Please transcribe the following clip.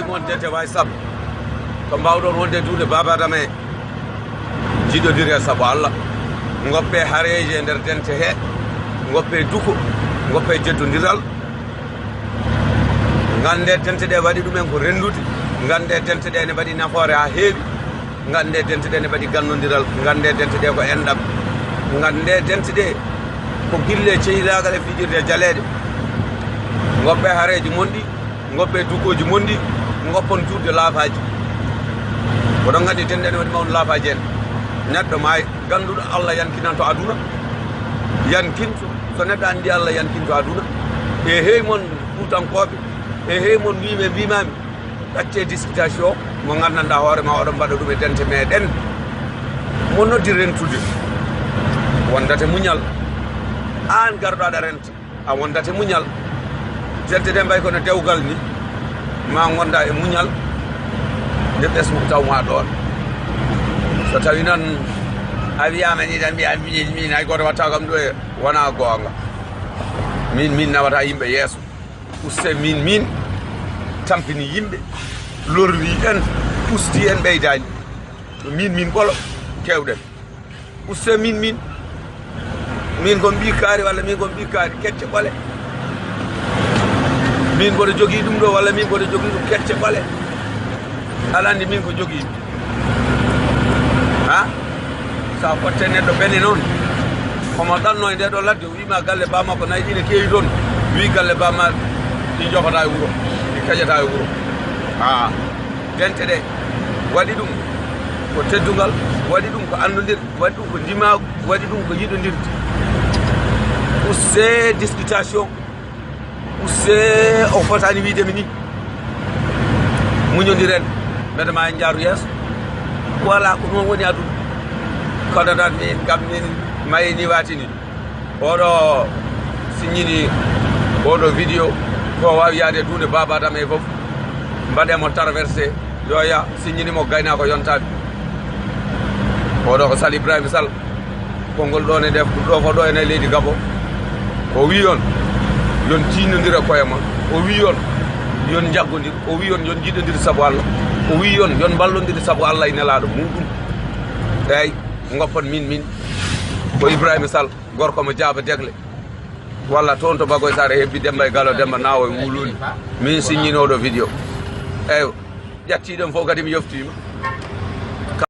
mon dente way sabu ko mbawɗon wonde duude Baba Adama e jiɗodiri e sabu Allah goppe hareji e nder dente he goppe duko goppe jeddodiral gande dente ɗe waɗi ɗumen ko rendude gande dente ɗe ne waɗi nafoore ha heewi gande dente ɗe ne waɗi gannodiral gande dente ɗe ko enɗam gande dente ɗe ko gille cehilagal e fijirde jaleɗe goppe hareji monɗi goppe dukoji monɗi goppon juurde laafaji oɗon gandi dente ɗe waɗi mawno laafaji en neɗɗo ma ganduɗo Allah yankinanto aduna yankinto so neɗɗo andi Allah yankinto aduna e hey mon fuutankoɓe e hey mon wiime mbimami ɗacce disputation mo gandanɗa hoore ma oɗon mbaɗa ɗum e dente meɗen mo noddi rentude wondate muñal an garɗo aɗa renta a wondate muñal dente ɗe mbay kono dewgal ni ma gonda e muñal nde ɓesmo tawma ɗon so tawi noon a wiyama ni tan mbiya min hay goto watta kam ɗo e wona goonga min nawata yimɓe yeeso uste min tampini yimɓe lorri en usti en ɓeydani min ɓolo kewɗen uste min ko mbikari walla min ko mbikari kecce ɓole min mboɗo jogui ɗum ɗo walla min mboɗo jogui ɗum kecce ɓole aɗa andi min ko jogui ha sa fotte neɗɗo ɓene noon omo ɗanno e nde ɗo ladde o wima galle bama ko nayi ɗine keewi toon wi galle bama ɗi jofata e wuuro ɗi kaƴata e wuuro ha dente ɗe waɗi ɗum ko teddugal waɗi ɗum ko andodir waɗi ɗum ko ndimagu waɗi ɗum ko yiɗodirde usse disputation usse o fotani wiidemi ni muñodiren mbete ma en jaaru yeeso voilà ko noon woni aduna kono noon min kam min mayini watini oɗo signini oɗo vidéo ko wawi yaade duude Baba Adama e foof mbaɗemo traversé yoya signini gayna ko yontaɓe oɗo ko Sall Ibrahima Sall konngol ɗon e def ɗo fo ɗo ene leydi Gabon o wi on yon tinnodira koye ma o wi on yon jaggodir o wi on yon jiɗodir sabu Allah o wi on yon ballodir sabu Allah e nelaɗo muɗum eyyi goppon min ko Ibrahima Sall gorko mo Diaba Degle walla toon to Bagoye Sare hebbi Demba e Gallo Demba nawo e wuluni min signinoɗo vidéo eyyi ƴattiɗon fof kadi mi yoftima